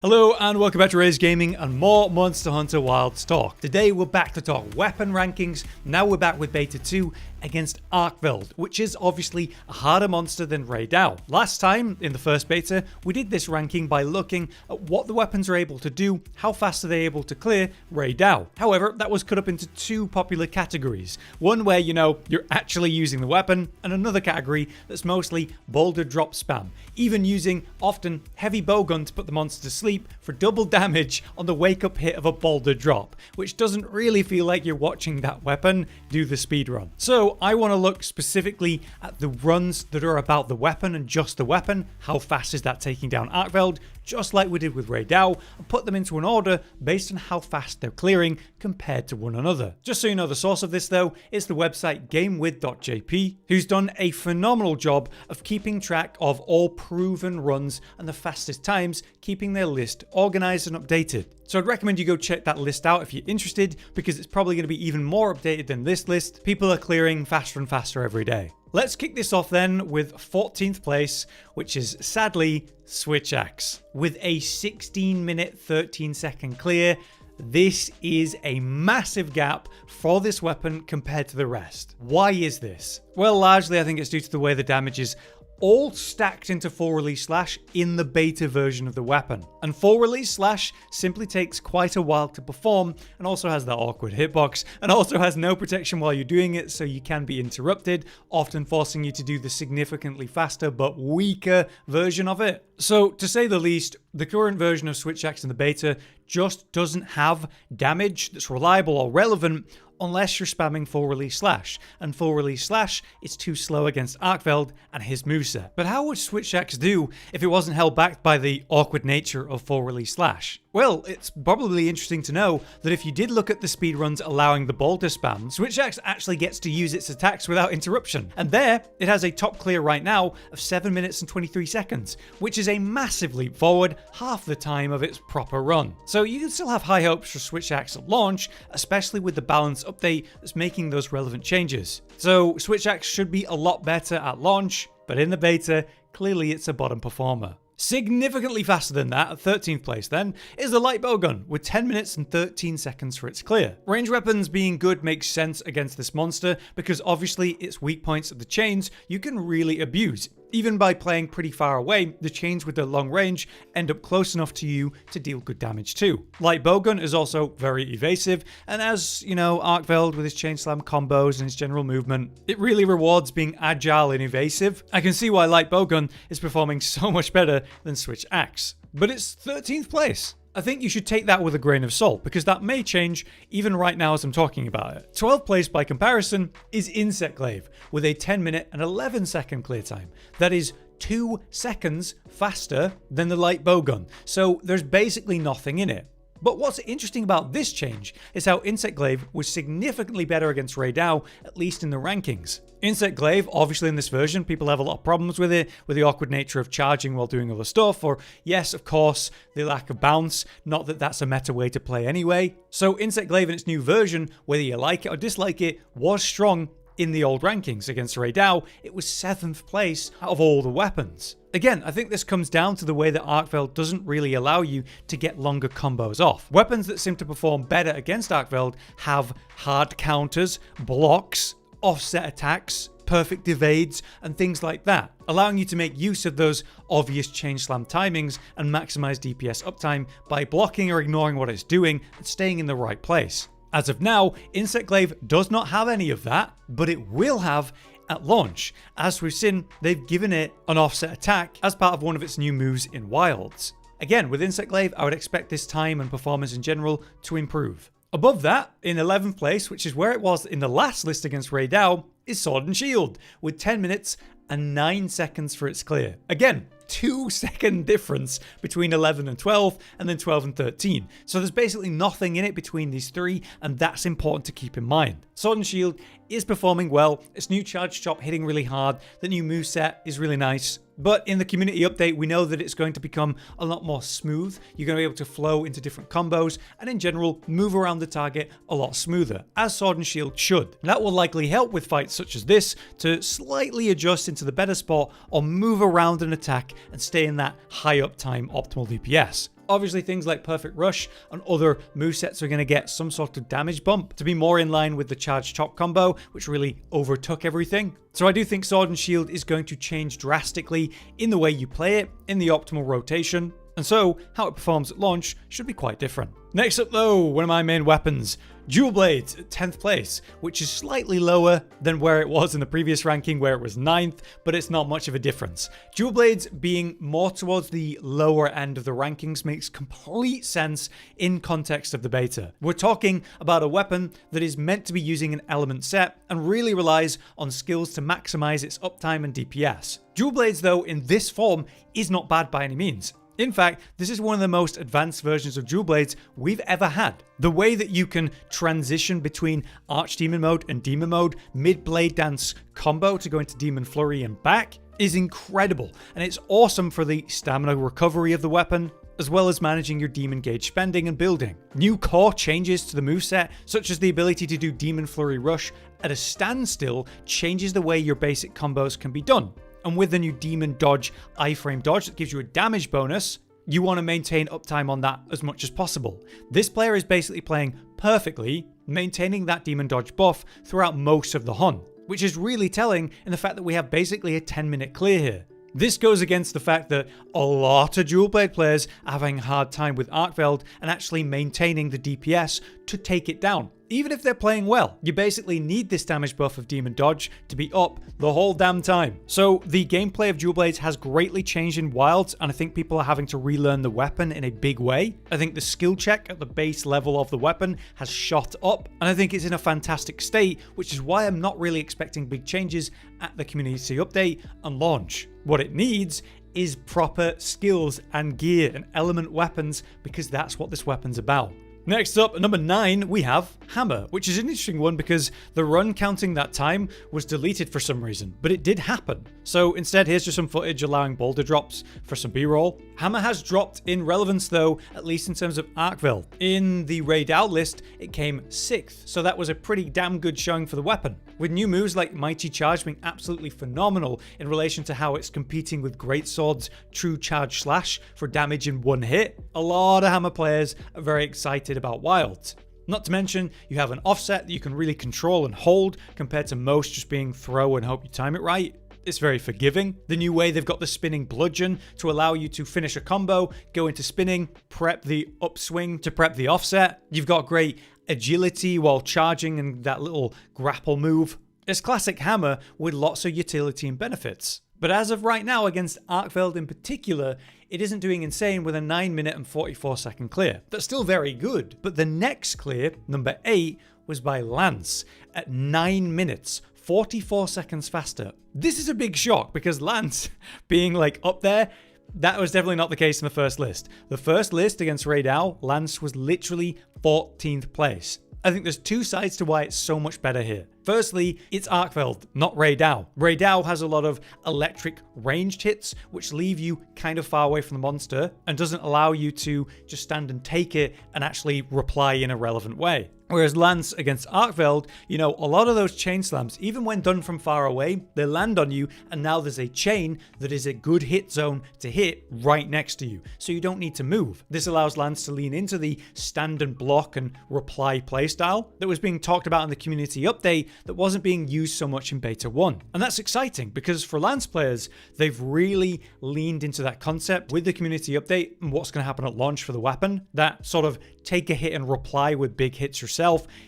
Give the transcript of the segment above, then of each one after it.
Hello and welcome back to Raise Gaming and more Monster Hunter Wilds talk. Today we're back to talk weapon rankings. Now we're back with Beta 2 against Arkveld, which is obviously a harder monster than Raidao. Last time, in the first beta, we did this ranking by looking at what the weapons are able to do, how fast are they able to clear Raidao. However, that was cut up into two popular categories. One where, you're actually using the weapon, and another category that's mostly boulder drop spam, even using often heavy bowgun to put the monster to sleep for double damage on the wake up hit of a boulder drop, which doesn't really feel like you're watching that weapon do the speedrun. So I want to look specifically at the runs that are about the weapon and just the weapon. How fast is that taking down Arkveld, just like we did with Raidao, and put them into an order based on how fast they're clearing compared to one another. Just so you know, the source of this though is the website gamewith.jp, who's done a phenomenal job of keeping track of all proven runs and the fastest times, keeping their list organized and updated. So I'd recommend you go check that list out if you're interested, because it's probably going to be even more updated than this list. People are clearing faster and faster every day. Let's kick this off then with 14th place, which is sadly Switch Axe. With a 16-minute 13-second clear, this is a massive gap for this weapon compared to the rest. Why is this? Well, largely I think it's due to the way the damage is all stacked into full release slash in the beta version of the weapon. And full release slash simply takes quite a while to perform, and also has that awkward hitbox, and also has no protection while you're doing it, so you can be interrupted, often forcing you to do the significantly faster but weaker version of it. So to say the least, the current version of Switch Axe in the beta just doesn't have damage that's reliable or relevant unless you're spamming full release slash, and full release slash is too slow against Arkveld and his moveset. But how would Switch Axe do if it wasn't held back by the awkward nature of full release slash? Well, it's probably interesting to know that if you did look at the speedruns allowing the boulder spam, Switch Axe actually gets to use its attacks without interruption. And there, it has a top clear right now of 7 minutes and 23 seconds, which is a massive leap forward, half the time of its proper run. So you can still have high hopes for Switch Axe at launch, especially with the balance update that's making those relevant changes. So Switch Axe should be a lot better at launch, but in the beta, clearly it's a bottom performer. Significantly faster than that, at 13th place then, is the light bowgun, with 10 minutes and 13 seconds for its clear. Range weapons being good makes sense against this monster, because obviously its weak points of the chains you can really abuse. Even by playing pretty far away, the chains with their long range end up close enough to you to deal good damage too. Light bowgun is also very evasive, and as Arkveld with his chain slam combos and his general movement, it really rewards being agile and evasive. I can see why light bowgun is performing so much better than Switch Axe. But it's 13th place. I think you should take that with a grain of salt, because that may change even right now as I'm talking about it. 12th place by comparison is Insect Glaive, with a 10-minute and 11-second clear time. That is 2 seconds faster than the light bowgun, so there's basically nothing in it. But what's interesting about this change is how Insect Glaive was significantly better against Raidao, at least in the rankings. Insect Glaive, obviously in this version, people have a lot of problems with it, with the awkward nature of charging while doing other stuff, or yes, of course, the lack of bounce, not that that's a meta way to play anyway. So Insect Glaive in its new version, whether you like it or dislike it, was strong in the old rankings. Against Raidao, it was 7th place out of all the weapons. Again, I think this comes down to the way that Arkveld doesn't really allow you to get longer combos off. Weapons that seem to perform better against Arkveld have hard counters, blocks, offset attacks, perfect evades, and things like that, allowing you to make use of those obvious chain slam timings and maximize DPS uptime by blocking or ignoring what it's doing and staying in the right place. As of now, Insect Glaive does not have any of that, but it will have at launch. As we've seen, they've given it an offset attack as part of one of its new moves in Wilds. Again, with Insect Glaive, I would expect this time and performance in general to improve. Above that, in 11th place, which is where it was in the last list against Raidao, is Sword and Shield, with 10 minutes and 9 seconds for its clear. Again, 2-second difference between 11 and 12, and then 12 and 13. So there's basically nothing in it between these three, and that's important to keep in mind. Sword and Shield is performing well, its new charge chop hitting really hard, the new moveset is really nice, but in the community update we know that it's going to become a lot more smooth. You're going to be able to flow into different combos, and in general move around the target a lot smoother, as Sword and Shield should. That will likely help with fights such as this to slightly adjust into the better spot or move around an attack and stay in that high uptime optimal DPS. Obviously things like Perfect Rush and other movesets are going to get some sort of damage bump to be more in line with the charge chop combo, which really overtook everything. So I do think Sword and Shield is going to change drastically in the way you play it, in the optimal rotation, and so how it performs at launch should be quite different. Next up though, one of my main weapons, Dual Blades at 10th place, which is slightly lower than where it was in the previous ranking where it was 9th, but it's not much of a difference. Dual Blades being more towards the lower end of the rankings makes complete sense in context of the beta. We're talking about a weapon that is meant to be using an element set and really relies on skills to maximize its uptime and DPS. Dual Blades though in this form is not bad by any means. In fact, this is one of the most advanced versions of Dual Blades we've ever had. The way that you can transition between Archdemon mode and Demon mode, mid-blade dance combo to go into Demon Flurry and back is incredible, and it's awesome for the stamina recovery of the weapon, as well as managing your demon gauge spending and building. New core changes to the moveset, such as the ability to do Demon Flurry Rush at a standstill, changes the way your basic combos can be done. And with the new Demon Dodge iframe dodge that gives you a damage bonus, you want to maintain uptime on that as much as possible. This player is basically playing perfectly, maintaining that Demon Dodge buff throughout most of the hunt, which is really telling in the fact that we have basically a 10-minute clear here. This goes against the fact that a lot of Dual Blade players are having a hard time with Arkveld and actually maintaining the DPS to take it down. Even if they're playing well, you basically need this damage buff of Demon Dodge to be up the whole damn time. So the gameplay of Dual Blades has greatly changed in Wilds, and I think people are having to relearn the weapon in a big way. I think the skill check at the base level of the weapon has shot up, and I think it's in a fantastic state, which is why I'm not really expecting big changes at the community update and launch. What it needs is proper skills and gear and element weapons, because that's what this weapon's about. Next up, at number 9, we have Hammer, which is an interesting one because the run counting that time was deleted for some reason, but it did happen. So instead, here's just some footage allowing boulder drops for some B-roll. Hammer has dropped in relevance though, at least in terms of Arkveld. In the raid out list, it came 6th, so that was a pretty damn good showing for the weapon. With new moves like Mighty Charge being absolutely phenomenal in relation to how it's competing with Greatsword's True Charge Slash for damage in one hit, a lot of Hammer players are very excited about Wilds. Not to mention, you have an offset that you can really control and hold compared to most just being throw and hope you time it right. It's very forgiving. The new way they've got the spinning bludgeon to allow you to finish a combo, go into spinning, prep the upswing to prep the offset. You've got great agility while charging and that little grapple move. It's classic Hammer with lots of utility and benefits. But as of right now, against Arkveld in particular, it isn't doing insane with a 9-minute and 44-second clear. That's still very good, but the next clear, number 8, was by Lance at 9 minutes, 44 seconds faster. This is a big shock because Lance being like up there, that was definitely not the case in the first list. The first list against Raid Owl, Lance was literally 14th place. I think there's two sides to why it's so much better here. Firstly, it's Arkveld, not Raid Owl. Raid Owl has a lot of electric ranged hits, which leave you kind of far away from the monster and doesn't allow you to just stand and take it and actually reply in a relevant way. Whereas Lance against Arkveld, you know, a lot of those chain slams, even when done from far away, they land on you, and now there's a chain that is a good hit zone to hit right next to you, so you don't need to move. This allows Lance to lean into the stand and block and reply playstyle that was being talked about in the community update that wasn't being used so much in Beta 1. And that's exciting because for Lance players, they've really leaned into that concept with the community update and what's going to happen at launch for the weapon. That sort of take a hit and reply with big hits yourself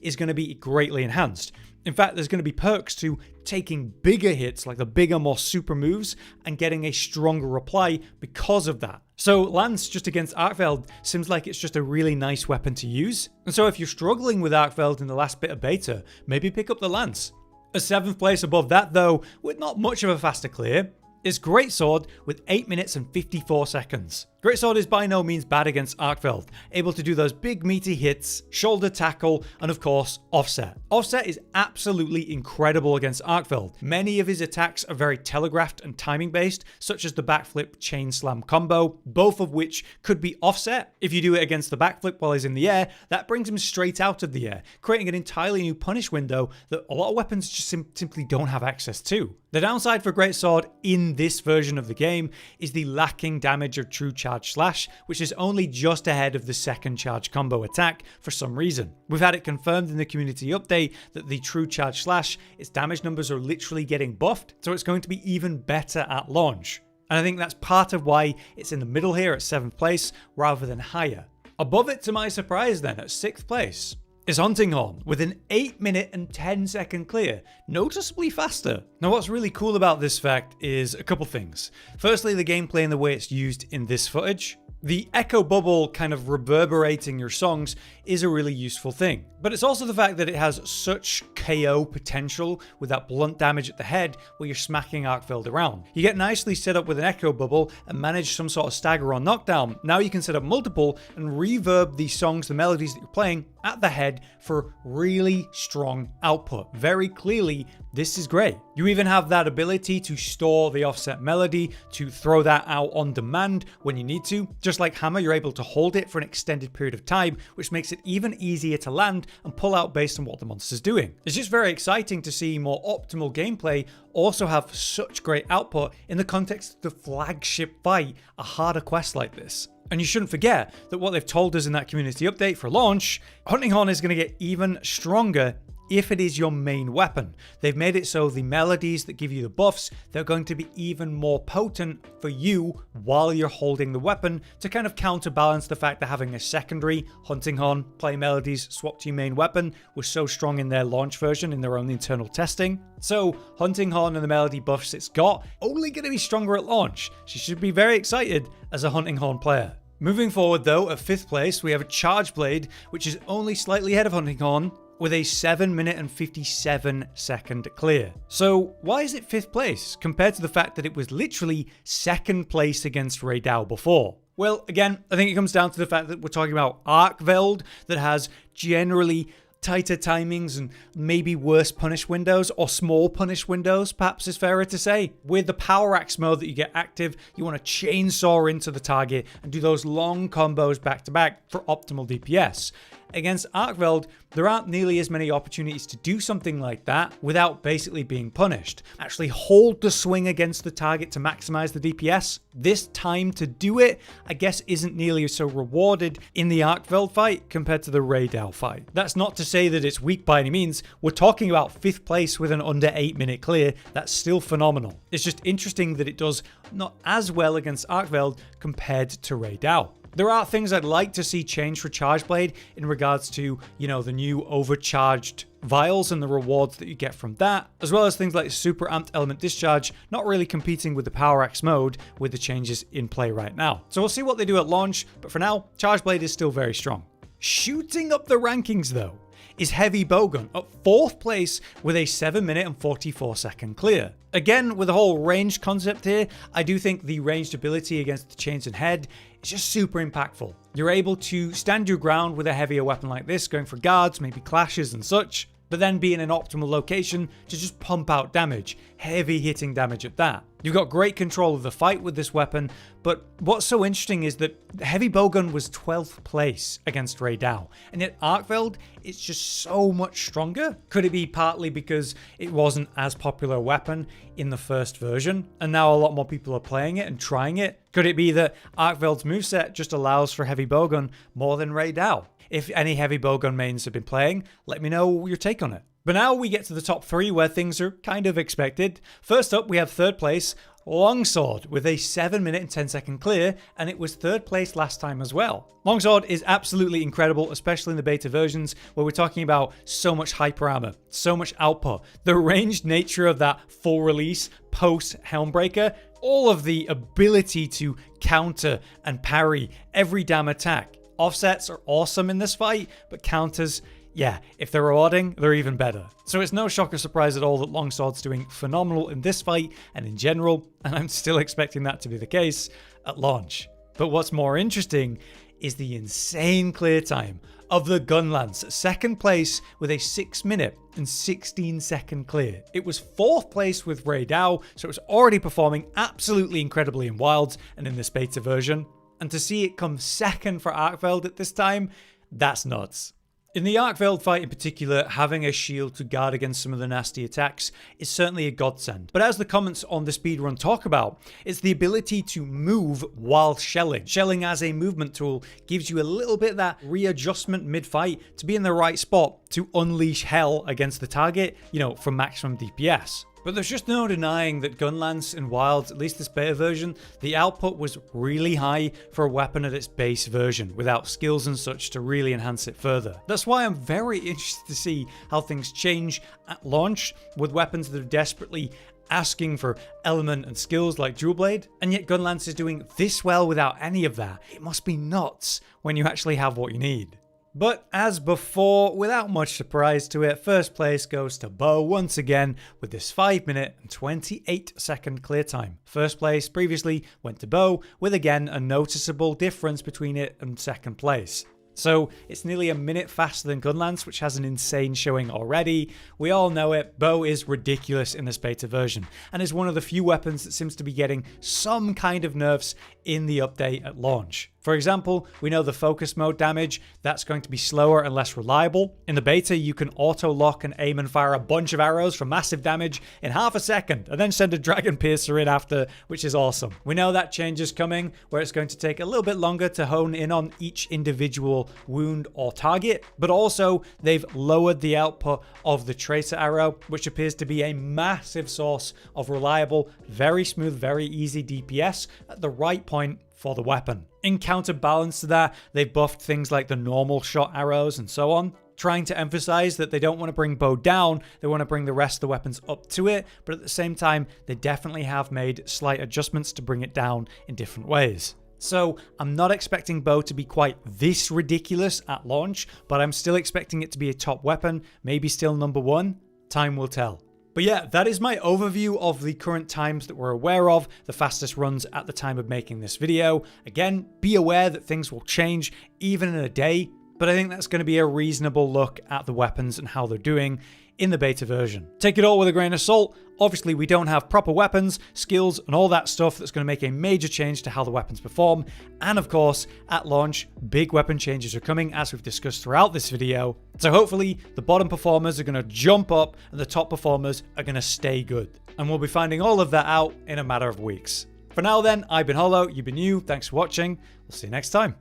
is going to be greatly enhanced. In fact, there's going to be perks to taking bigger hits, like the bigger, more super moves, and getting a stronger reply because of that. So Lance just against Arkveld seems like it's just a really nice weapon to use. And so if you're struggling with Arkveld in the last bit of beta, maybe pick up the Lance. A 7th place above that though, with not much of a faster clear, is Greatsword with 8 minutes and 54 seconds. Greatsword is by no means bad against Arkveld, able to do those big meaty hits, shoulder tackle, and of course, offset. Offset is absolutely incredible against Arkveld. Many of his attacks are very telegraphed and timing based, such as the backflip chain slam combo, both of which could be offset. If you do it against the backflip while he's in the air, that brings him straight out of the air, creating an entirely new punish window that a lot of weapons just simply don't have access to. The downside for Greatsword in this version of the game is the lacking damage of True Charge charge slash, which is only just ahead of the second charge combo attack for some reason. We've had it confirmed in the community update that the true charge slash, its damage numbers are literally getting buffed, so it's going to be even better at launch. And I think that's part of why it's in the middle here at 7th place rather than higher. Above it, to my surprise then, at 6th place, is Hunting Horn with an 8-minute and 10-second clear, noticeably faster. Now what's really cool about this fact is a couple things. Firstly, the gameplay and the way it's used in this footage. The echo bubble kind of reverberating your songs is a really useful thing. But it's also the fact that it has such KO potential with that blunt damage at the head where you're smacking Arkveld around. You get nicely set up with an echo bubble and manage some sort of stagger or knockdown. Now you can set up multiple and reverb the songs, the melodies that you're playing at the head for really strong output. Very clearly, this is great. You even have that ability to store the offset melody, to throw that out on demand when you need to. Just like Hammer, you're able to hold it for an extended period of time, which makes it even easier to land and pull out based on what the monster's doing. It's just very exciting to see more optimal gameplay also have such great output in the context of the flagship fight, a harder quest like this. And you shouldn't forget that what they've told us in that community update for launch, Hunting Horn is going to get even stronger if it is your main weapon. They've made it so the melodies that give you the buffs, they're going to be even more potent for you while you're holding the weapon to kind of counterbalance the fact that having a secondary Hunting Horn play melodies swapped to your main weapon was so strong in their launch version in their own internal testing. So Hunting Horn and the melody buffs it's got only going to be stronger at launch. So you should be very excited as a Hunting Horn player. Moving forward though, at 5th place we have a Charge Blade, which is only slightly ahead of Hunting Horn, with a 7-minute and 57-second clear. So why is it 5th place compared to the fact that it was literally 2nd place against Raidao before? Well, again, I think it comes down to the fact that we're talking about Arkveld that has generally tighter timings and maybe worse punish windows, or small punish windows, perhaps is fairer to say. With the power axe mode that you get active, you want to chainsaw into the target and do those long combos back to back for optimal DPS. Against Arkveld, there aren't nearly as many opportunities to do something like that without basically being punished. Actually hold the swing against the target to maximize the DPS. This time to do it, I guess, isn't nearly so rewarded in the Arkveld fight compared to the Raidao fight. That's not to say that it's weak by any means. We're talking about 5th place with an under 8-minute clear. That's still phenomenal. It's just interesting that it does not as well against Arkveld compared to Raidao. There are things I'd like to see change for Charge Blade in regards to, the new overcharged vials and the rewards that you get from that, as well as things like super amped element discharge, not really competing with the power axe mode with the changes in play right now. So we'll see what they do at launch, but for now, Charge Blade is still very strong. Shooting up the rankings though is Heavy Bowgun at 4th place with a 7-minute and 44-second clear. Again, with the whole range concept here, I do think the ranged ability against the chains and head is just super impactful. You're able to stand your ground with a heavier weapon like this, going for guards, maybe clashes and such, but then be in an optimal location to just pump out damage, heavy hitting damage at that. You've got great control of the fight with this weapon, but what's so interesting is that Heavy Bowgun was 12th place against Raidao, and yet Arkveld is just so much stronger. Could it be partly because it wasn't as popular a weapon in the first version, and now a lot more people are playing it and trying it? Could it be that Arkveld's moveset just allows for Heavy Bowgun more than Raidao? If any Heavy Bowgun mains have been playing, let me know your take on it. But now we get to the top 3 where things are kind of expected. First up, we have 3rd place, Longsword, with a 7-minute and 10-second clear, and it was 3rd place last time as well. Longsword is absolutely incredible, especially in the beta versions, where we're talking about so much hyper armor, so much output, the ranged nature of that full release post Helmbreaker, all of the ability to counter and parry every damn attack. Offsets are awesome in this fight, but counters, yeah, if they're rewarding, they're even better. So it's no shock or surprise at all that Longsword's doing phenomenal in this fight and in general, and I'm still expecting that to be the case at launch. But what's more interesting is the insane clear time of the Gunlance, 2nd place with a 6-minute and 16-second clear. It was 4th place with Raidao, so it was already performing absolutely incredibly in Wilds and in this beta version. And to see it come 2nd for Arkveld at this time, that's nuts. In the Arkveld fight in particular, having a shield to guard against some of the nasty attacks is certainly a godsend. But as the comments on the speedrun talk about, it's the ability to move while shelling. Shelling as a movement tool gives you a little bit of that readjustment mid-fight to be in the right spot to unleash hell against the target, for maximum DPS. But there's just no denying that Gunlance in Wilds, at least this beta version, the output was really high for a weapon at its base version, without skills and such to really enhance it further. That's why I'm very interested to see how things change at launch with weapons that are desperately asking for element and skills like Dual Blade, and yet Gunlance is doing this well without any of that. It must be nuts when you actually have what you need. But as before, without much surprise to it, first place goes to bow once again with this 5-minute and 28-second clear time. First place previously went to bow, with again a noticeable difference between it and second place. So it's nearly a minute faster than Gunlance, which has an insane showing already. We all know it, bow is ridiculous in this beta version, and is one of the few weapons that seems to be getting some kind of nerfs in the update at launch. For example, we know the focus mode damage, that's going to be slower and less reliable. In the beta, you can auto-lock and aim and fire a bunch of arrows for massive damage in half a second, and then send a dragon piercer in after, which is awesome. We know that change is coming, where it's going to take a little bit longer to hone in on each individual wound or target, but also they've lowered the output of the tracer arrow, which appears to be a massive source of reliable, very smooth, very easy DPS at the right point for the weapon. In counterbalance to that, they've buffed things like the normal shot arrows and so on, trying to emphasize that they don't want to bring bow down, they want to bring the rest of the weapons up to it, but at the same time, they definitely have made slight adjustments to bring it down in different ways. So I'm not expecting bow to be quite this ridiculous at launch, but I'm still expecting it to be a top weapon, maybe still number one. Time will tell. But yeah, that is my overview of the current times that we're aware of, the fastest runs at the time of making this video. Again, be aware that things will change even in a day, but I think that's going to be a reasonable look at the weapons and how they're doing in the beta version. Take it all with a grain of salt. Obviously, we don't have proper weapons, skills, and all that stuff that's going to make a major change to how the weapons perform. And of course, at launch, big weapon changes are coming, as we've discussed throughout this video. So hopefully, the bottom performers are going to jump up and the top performers are going to stay good. And we'll be finding all of that out in a matter of weeks. For now then, I've been Hollow, you've been you, thanks for watching, we'll see you next time.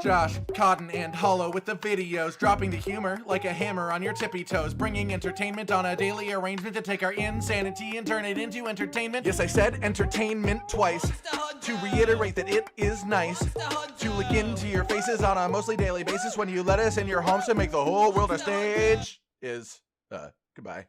Josh, Cotton, and Hollow with the videos, dropping the humor like a hammer on your tippy toes, bringing entertainment on a daily arrangement to take our insanity and turn it into entertainment. Yes, I said entertainment twice, to reiterate that it is nice to look into your faces on a mostly daily basis when you let us in your homes to make the whole world a stage. Goodbye.